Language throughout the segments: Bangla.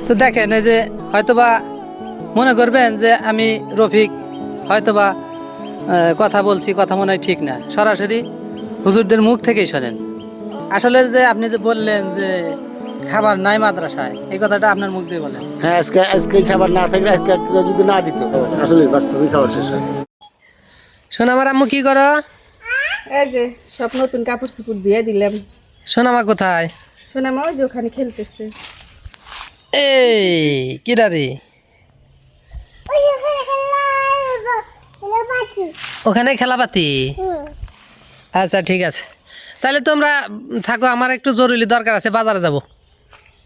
তো দেখেন এই যে হয়তোবা মনে করবেন যে আমি রফিক হয়তোবা কথা বলছি, কথা মনে হয় ঠিক না, সরাসরি হুজুরদের মুখ থেকেই শোনেন। আসলে যে আপনি যে বললেন যে খাবার নাই মাদ্রাসায়, এই কথাটা আপনার মুখ দিয়ে বলেন। হ্যাঁ, আজকে খাবার না থাকলে আজকে যদি না দিত আসলে বাস্তবিক খাবার শেষ হয়ে গেছে। শোন আমার আম্মু কি করো? এই যে সব নতুন কাপড় চোপড় দিয়ে দিলাম। সোনামা কোথায়? সোনামা ওই যে ওখানে খেলতেছে। এই কিরা রে, ওখানে খেলাপাতি? আচ্ছা ঠিক আছে, তাহলে তোমরা থাকো, আমার একটু জরুরি দরকার আছে, বাজারে যাব।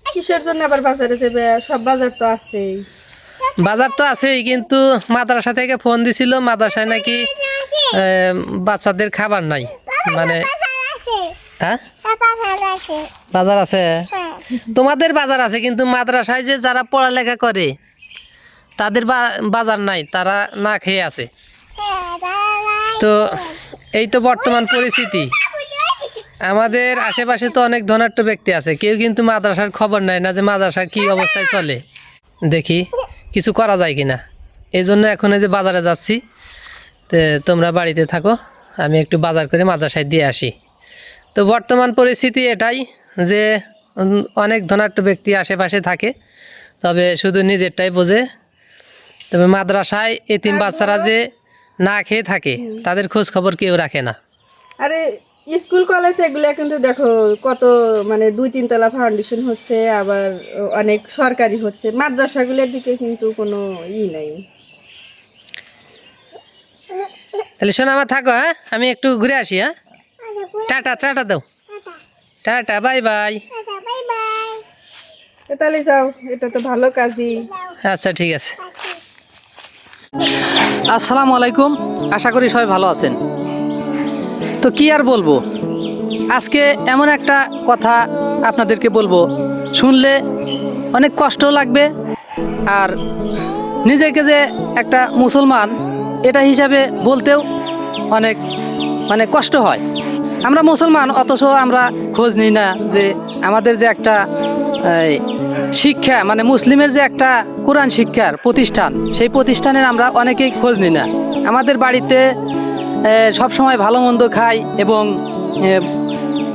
কিসের জন্য আবার বাজারে যাবে? সব বাজার তো আছেই। বাজার তো আছেই, কিন্তু মাদ্রাসা থেকে ফোন দিছিল, মাদ্রাসায় নাকি বাচ্চাদের খাবার নাই, মানে হ্যাঁ বাজার আছে, তোমাদের বাজার আছে, কিন্তু মাদ্রাসায় যে যারা পড়ালেখা করে তাদের বাজার নাই, তারা না খেয়ে আছে। তো এই তো বর্তমান পরিস্থিতি। আমাদের আশেপাশে তো অনেক ধনাঢ্য ব্যক্তি আছে, কেউ কিন্তু মাদ্রাসার খবর নেয় না যে মাদ্রাসার কি অবস্থায় চলে, দেখি কিছু করা যায় কিনা। এই জন্য এখন এই যে বাজারে যাচ্ছি, তো তোমরা বাড়িতে থাকো, আমি একটু বাজার করে মাদ্রাসায় দিয়ে আসি। তো বর্তমান পরিস্থিতি এটাই যে অনেক ধনাঢ্য ব্যক্তি আশেপাশে থাকে, তবে শুধু নিজেরটাই বোঝে। তবে মাদ্রাসায় এতিম বাচ্চারা যে না খেয়ে থাকে তাদের খোঁজ খবর কেউ রাখে না। আরে স্কুল কলেজ এগুলা কিন্তু দেখো কত মানে 2-3 তলা ফাউন্ডেশন হচ্ছে, আবার অনেক সরকারি হচ্ছে। মাদ্রাসাগুলোর দিকে কিন্তু কোনো নাই। তাহলে শোনো আমার থাকো, হ্যাঁ আমি একটু ঘুরে আসি। হ্যাঁ টাটা, টাটা দাও, টাটা, বাই বাই। তাহলে যাও, এটা তো ভালো কাজই। আচ্ছা ঠিক আছে। আসসালামু আলাইকুম, আশা করি সবাই ভালো আছেন। তো কি আর বলবো, আজকে এমন একটা কথা আপনাদেরকে বলবো, শুনলে অনেক কষ্ট লাগবে, আর নিজেকে যে একটা মুসলমান এটা হিসাবে বলতেও অনেক মানে কষ্ট হয়। আমরা মুসলমান, অথচ আমরা খোঁজ নিই না যে আমাদের যে একটা শিক্ষা, মানে মুসলিমের যে একটা কোরআন শিক্ষার প্রতিষ্ঠান, সেই প্রতিষ্ঠানের আমরা অনেকেই খোঁজ নিই না। আমাদের বাড়িতে সব সময় ভালো মন্দ খাই এবং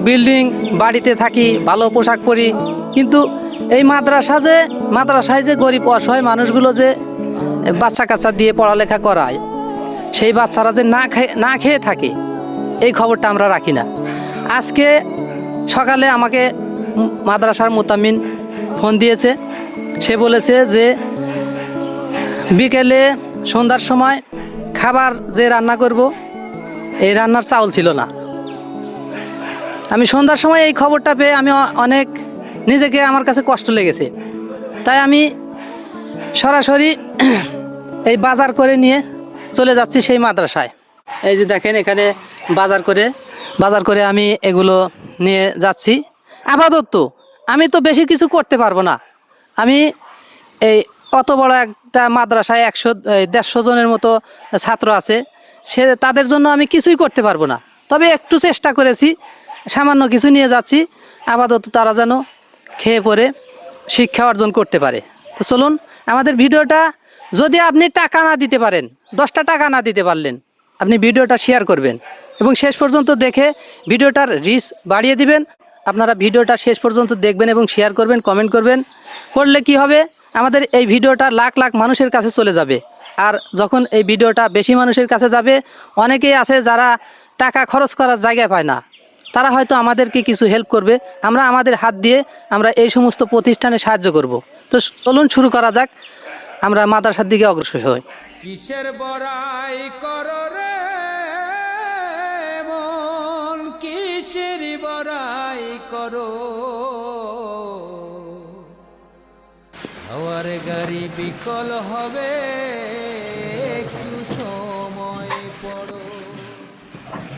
বিল্ডিং বাড়িতে থাকি, ভালো পোশাক পরি, কিন্তু এই মাদ্রাসায় যে গরিব অসহায় মানুষগুলো যে বাচ্চা কাচ্চা দিয়ে পড়ালেখা করায়, সেই বাচ্চারা যে না খেয়ে থাকে, এই খবরটা আমরা রাখি না। আজকে সকালে আমাকে মাদ্রাসার মোতামিন ফোন দিয়েছে, সে বলেছে যে বিকেলে সন্ধ্যার সময় খাবার যে রান্না করব, এই রান্নার চাউল ছিল না। আমি সন্ধ্যার সময় এই খবরটা পেয়ে আমি অনেক নিজেকে, আমার কাছে কষ্ট লেগেছে। তাই আমি সরাসরি এই বাজার করে নিয়ে চলে যাচ্ছি সেই মাদ্রাসায়। এই যে দেখেন এখানে বাজার করে আমি এগুলো নিয়ে যাচ্ছি। আপাতত আমি তো বেশি কিছু করতে পারবো না। আমি এই অত বড় একটা মাদ্রাসায় 150 জনের মতো ছাত্র আছে, তাদের জন্য আমি কিছুই করতে পারবো না। তবে একটু চেষ্টা করেছি, সামান্য কিছু নিয়ে যাচ্ছি, আপাতত তারা যেন খেয়ে পরে শিক্ষা অর্জন করতে পারে। তো চলুন, আমাদের ভিডিওটা, যদি আপনি টাকা না দিতে পারেন, 10টা টাকা না দিতে পারলেন, আপনি ভিডিওটা শেয়ার করবেন এবং শেষ পর্যন্ত দেখে ভিডিওটার রিচ বাড়িয়ে দিবেন। আপনারা ভিডিওটা শেষ পর্যন্ত দেখবেন এবং শেয়ার করবেন, কমেন্ট করবেন। করলে কি হবে, আমাদের এই ভিডিওটা লাখ লাখ মানুষের কাছে চলে যাবে। আর যখন এই ভিডিওটা বেশি মানুষের কাছে যাবে, অনেকেই আছে যারা টাকা খরচ করার জায়গা পায় না, তারা হয়তো আমাদেরকে কিছু হেল্প করবে। আমরা আমাদের হাত দিয়ে আমরা এই সমস্ত প্রতিষ্ঠানে সাহায্য করব। তো চলুন শুরু করা যাক, আমরা মাদ্রাসার দিকে অগ্রসর হই। কিসের বড়াই করো রে মন, কিসের বড়াই করো, হাওয়ার গাড়ি বিকল হবে, একটু সময় পড়ো।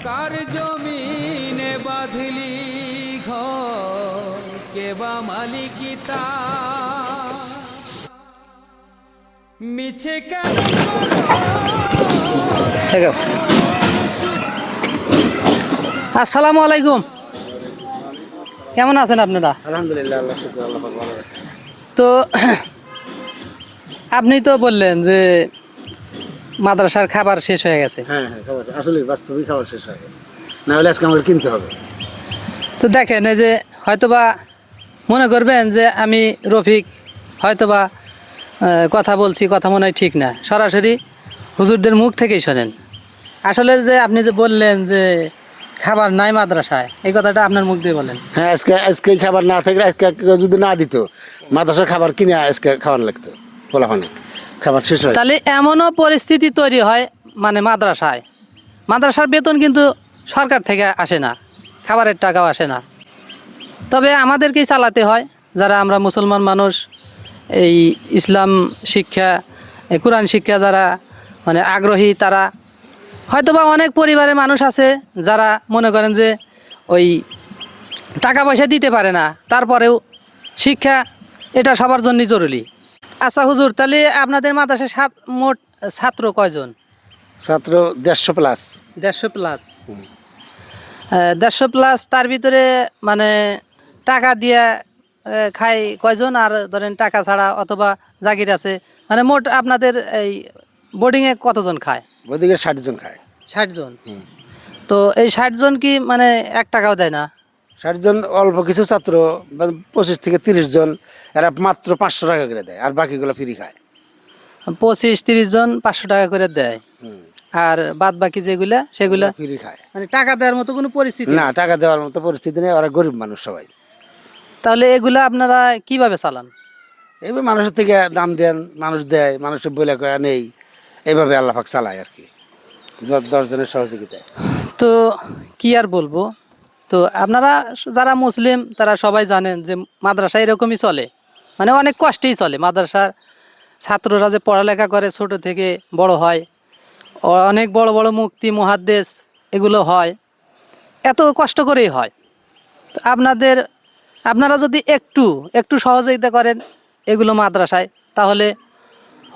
কার জমিনে বাঁধলি ঘর, কেবা মালিকিতা, মিছে কেন করো। আসসালামু আলাইকুম, কেমন আছেন আপনারা? আলহামদুলিল্লাহ, আল্লাহ শুকর, আল্লাহ পাক ভালো রাখছে। তো আপনি তো বললেন যে মাদ্রাসার খাবার শেষ হয়ে গেছে। হ্যাঁ হ্যাঁ, খাবার আসলে বাস্তবিক খাবার শেষ হয়ে গেছে, না হলে আজকে আমাদের কিনতে হবে। তো দেখেন এই যে হয়তোবা মনে করবেন যে আমি রফিক হয়তোবা কথা বলছি, কথা মনে হয় ঠিক না, সরাসরি হুজুরদের মুখ থেকেই শোনেন। আসলে যে আপনি যে বললেন যে খাবার নাই মাদ্রাসায়, এই কথাটা আপনার মুখ দিয়ে বলেন। হ্যাঁ, আজকে খাবার না থাকলে আজকে যদি না দিত, মাদ্রাসার খাবার কিনে আজকে খাওয়ানো লাগতো পোলাপানে, খাবার শেষ হয়। তাহলে এমনও পরিস্থিতি তৈরি হয়, মানে মাদ্রাসার বেতন কিন্তু সরকার থেকে আসে না, খাবারের টাকাও আসে না, তবে আমাদেরকেই চালাতে হয় যারা আমরা মুসলমান মানুষ। এই ইসলাম শিক্ষা, এই কোরআন শিক্ষা যারা মানে আগ্রহী, তারা হয়তোবা অনেক পরিবারের মানুষ আছে যারা মনে করেন যে ওই টাকা পয়সা দিতে পারে না, তারপরেও শিক্ষা এটা সবার জন্যই জরুরি। আচ্ছা হুজুর, তাহলে আপনাদের মাদ্রাসায় মোট ছাত্র কয়জন? ছাত্র 150 প্লাস। 150 প্লাস। 150 প্লাস, তার ভিতরে মানে টাকা দিয়ে খায় কয়জন, আর ধরেন টাকা ছাড়া অথবা জাগির আছে, মানে মোট আপনাদের এই বোর্ডিংয়ে কতজন খায়? ওদিকে 60 জন খায়। 60 জন। তো এই 60 জন কি মানে 1 টাকাও দেয় না? 60 জন অল্প কিছু ছাত্র, 25 থেকে 30 জন, এরা মাত্র 500 টাকা করে দেয়, আর বাকিগুলো ফ্রি খায়। 25-30 জন 500 টাকা করে দেয়, আর বাদ বাকি যেগুলা সেগুলা ফ্রি খায়। মানে টাকা দেওয়ার মতো কোনো পরিস্থিতি না, টাকা দেওয়ার মতো পরিস্থিতি নেই, ওরা গরিব মানুষ সবাই। তাহলে এগুলা আপনারা কিভাবে চালান? এইভাবে মানুষের থেকে দাম দেন, মানুষ দেয়, মানুষের বলে কয়া নেই, এইভাবে আল্লাহ পাক চালায় আর কি, 10 জনের সহযোগিতায়। তো কি আর বলবো, তো আপনারা যারা মুসলিম তারা সবাই জানেন যে মাদ্রাসা এরকমই চলে, মানে অনেক কষ্টেই চলে। মাদ্রাসার ছাত্ররা যে পড়ালেখা করে ছোট থেকে বড় হয়, অনেক বড় বড় মুফতি মুহাদ্দিস এগুলো হয়, এত কষ্ট করেই হয়। তো আপনারা যদি একটু সহযোগিতা করেন এগুলো মাদ্রাসায়, তাহলে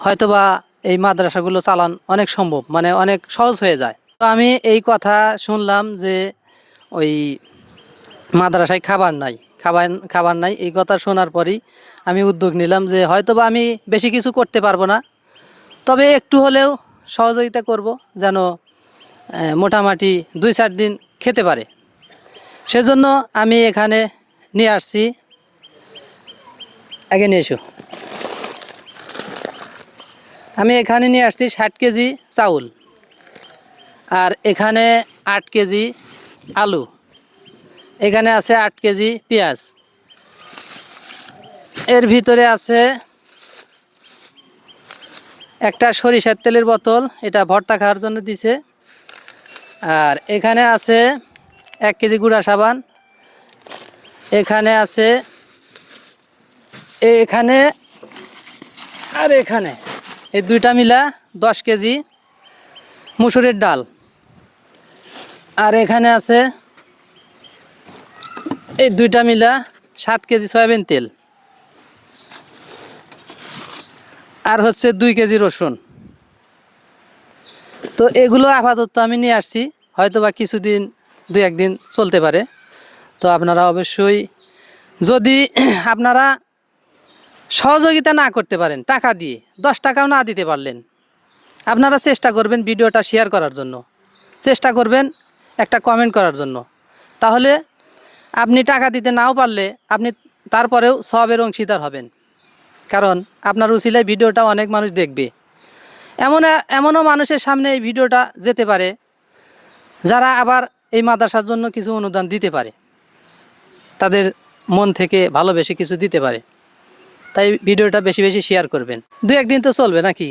হয়তোবা এই মাদ্রাসাগুলো চালান অনেক সম্ভব, মানে অনেক সহজ হয়ে যায়। তো আমি এই কথা শুনলাম যে ওই মাদ্রাসায় খাবার নাই, এই কথা শোনার পরই আমি উদ্যোগ নিলাম যে হয়তোবা আমি বেশি কিছু করতে পারবো না, তবে একটু হলেও সহযোগিতা করব, যেন মোটামুটি 2-4 দিন খেতে পারে। সেজন্য আমি এখানে নিয়ে আসছি, আগে নিয়ে এসো। আমি এখানে নিয়ে আসছি 60 কেজি চাউল, আর এখানে 8 কেজি আলু, এখানে আছে 8 কেজি পেঁয়াজ, এর ভিতরে আছে একটা সরিষার তেলের বোতল, এটা ভর্তা খাওয়ার জন্য দিছে, আর এখানে আছে 1 কেজি গুঁড়া সাবান, এখানে আছে এখানে আর এখানে, এই দুইটা মিলা 10 কেজি মুসুরের ডাল, আর এখানে আছে এই দুইটা মিলা 7 কেজি সয়াবিন তেল, আর হচ্ছে 2 কেজি রসুন। তো এগুলো আপাতত আমি নিয়ে আসছি, হয়তো বা কিছুদিন 2-1 দিন চলতে পারে। তো আপনারা অবশ্যই যদি আপনারা সহযোগিতা না করতে পারেন, টাকা দিয়ে 10 টাকাও না দিতে পারলেন, আপনারা চেষ্টা করবেন ভিডিওটা শেয়ার করার জন্য, চেষ্টা করবেন একটা কমেন্ট করার জন্য, তাহলে আপনি টাকা দিতে নাও পারলে আপনি তারপরেও সওয়াবের অংশীদার হবেন, কারণ আপনার উসিলায় ভিডিওটা অনেক মানুষ দেখবে। এমনও মানুষের সামনে এই ভিডিওটা যেতে পারে যারা আবার এই মাদ্রাসার জন্য কিছু অনুদান দিতে পারে, তাদের মন থেকে ভালোবেসে কিছু দিতে পারে। তাই ভিডিওটা বেশি বেশি শেয়ার করবেন। 2-1 দিন তো চলবে নাকি?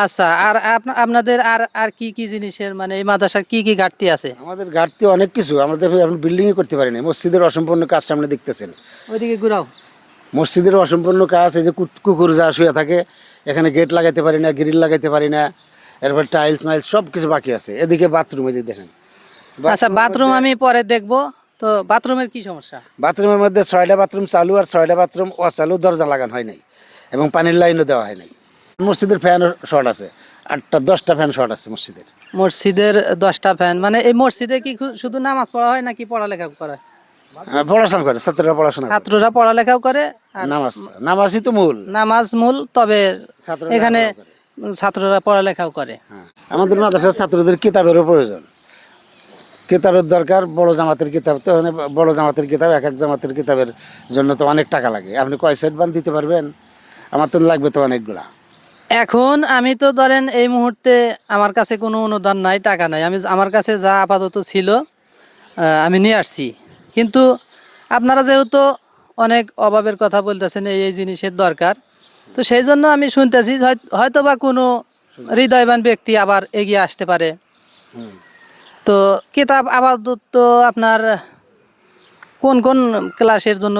আচ্ছা, আর আপনাদের আর কি কি জিনিসের, মানে এই মাদ্রাসার কি কি ঘাটতি আছে? আমাদের ঘাটতি অনেক কিছু, আমাদের বিল্ডিংই করতে পারি না। মসজিদের অসম্পূর্ণ কাজটা আপনি দেখতেছেন, ওইদিকে ঘুরাও। মসজিদের অসম্পূর্ণ কাজ, এই যে কুকুর যা শুয়ে থাকে, এখানে গেট লাগাইতে পারি না, গ্রিল লাগাইতে পারি না, এরপর টাইলস মাইলস সব কিছু বাকি আছে। এদিকে বাথরুম, এদিকে দেখেন। আচ্ছা, বাথরুম আমি পরে দেখবো। তো বাথরুমের কি সমস্যা? বাথরুমের মধ্যে 6টা বাথরুম চালু আর 6টা বাথরুম অচালু, দরজা লাগানো হয় নাই এবং পানির লাইনও দেওয়া হয় নাই। মসজিদের ফ্যানও শর্ট আছে, 8-10টা ফ্যান শর্ট আছে মসজিদের। মসজিদের 10টা ফ্যান, মানে এই মসজিদে কি শুধু নামাজ পড়া হয় নাকি পড়ালেখা করা হয়? হ্যাঁ, পড়াশোনা করে, ছাত্ররা পড়াশোনা করে। ছাত্ররা পড়ালেখাও করে আর নামাজই তো মূল। নামাজ মূল, তবে ছাত্ররা এখানে লেখাপড়া করে। ছাত্ররা পড়ালেখাও করে। হ্যাঁ, আমাদের মাদ্রাসার ছাত্রদের কিতাবেরও প্রয়োজন, কিতাবের দরকার। বড় জামাতের কিতাব তো মানে বড় জামাতের কিতাব, এক এক জামাতের কিতাবের জন্য তো অনেক টাকা লাগে। আপনি কয় সেট বান দিতে পারবেন? আমার তো লাগবে তো অনেকগুলা। এখন আমি তো ধরেন এই মুহূর্তে আমার কাছে কোনো অনুদান নাই, টাকা নাই। আমার কাছে যা আপাতত ছিল আমি নিয়ে আসছি। কিন্তু আপনারা যেহেতু অনেক অভাবের কথা বলতেছেন, এই এই জিনিসের দরকার, তো সেই জন্য আমি শুনতেছি হয়তো বা কোনো হৃদয়বান ব্যক্তি আবার এগিয়ে আসতে পারে। তো কিতাব আপাতত আপনার কোন কোন ক্লাসের জন্য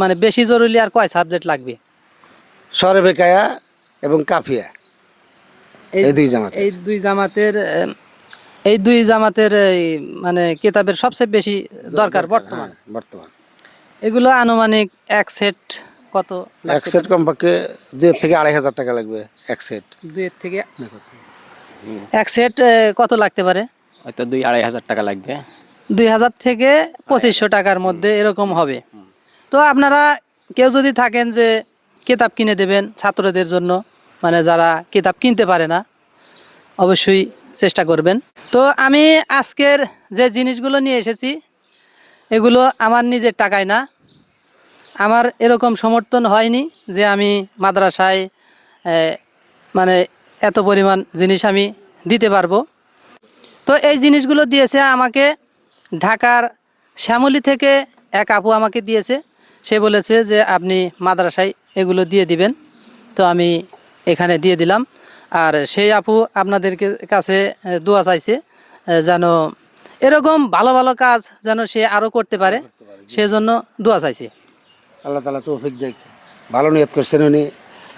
মানে বেশি জরুরি, আর কয় সাবজেক্ট লাগবে? সরে বেকায়া এবং কাফিয়া, এই দুই জামাত। এই দুই জামাতের মানে কিতাবের সবচেয়ে বেশি দরকার বর্তমান। হ্যাঁ, বর্তমান এগুলো আনুমানিক এক সেট কত এক সেট কমপক্ষে 2 থেকে 2,500 টাকা লাগবে এক সেট। দুইয়ের থেকে এক সেট কত লাগতে পারে? হয়তো 2-2.5 হাজার টাকা লাগবে। 2,000 থেকে 2,500 টাকার মধ্যে এরকম হবে। তো আপনারা কেউ যদি থাকেন যে কিতাব কিনে দেবেন ছাত্রদের জন্য, মানে যারা কিতাব কিনতে পারে না, অবশ্যই চেষ্টা করবেন। তো আমি আজকের যে জিনিসগুলো নিয়ে এসেছি এগুলো আমার নিজের টাকায় না, আমার এরকম সমর্থন হয়নি যে আমি মাদ্রাসায় মানে এত পরিমাণ জিনিস আমি দিতে পারবো। তো এই জিনিসগুলো দিয়েছে আমাকে ঢাকার শ্যামলী থেকে এক আপু আমাকে দিয়েছে। সে বলেছে যে আপনি মাদ্রাসায় এগুলো দিয়ে দিবেন, তো আমি এখানে দিয়ে দিলাম। আর সেই আপু আপনাদের কাছে দোয়া চাইছে যেন এরকম ভালো ভালো কাজ যেন সে আরও করতে পারে, সেজন্য দোয়া চাইছে। আল্লাহ তালা তৌফিক দিক, ভালো নিয়ত করছেন উনি।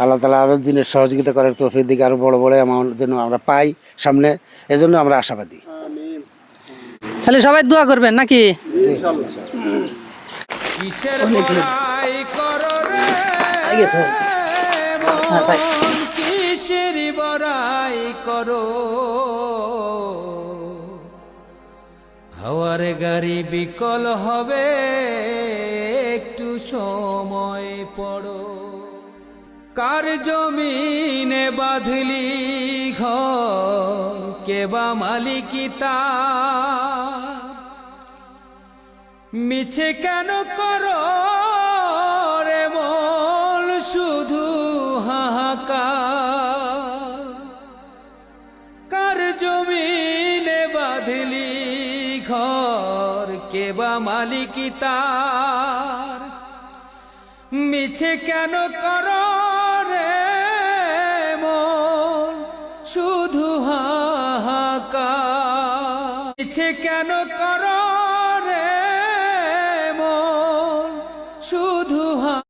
আল্লাহ তালা আরও দিনের সহযোগিতা করার তৌফিক দিক, আরও বড় বড় অ্যামাউন্ট যেন আমরা পাই সামনে, এজন্য আমরা আশাবাদী। তাহলে সবাই দোয়া করবেন নাকি? কিসের বড়াই করো রে হ্যাঁ, তাই। মন, কিসের বড়াই করো? হাওয়ার গাড়ি বিকল হবে, একটু সময় পড়ো। কার জমিনে বাঁধলি ঘর, কেবা মালিকি তার? মিছে কেন করো রে মন শুধু হাহাকার? কার জমিনে বাঁধলি ঘর, কেবা মালিকি তার? মিছে কেন করো রে মন শুধু হাহাকার? মিছে কেন করো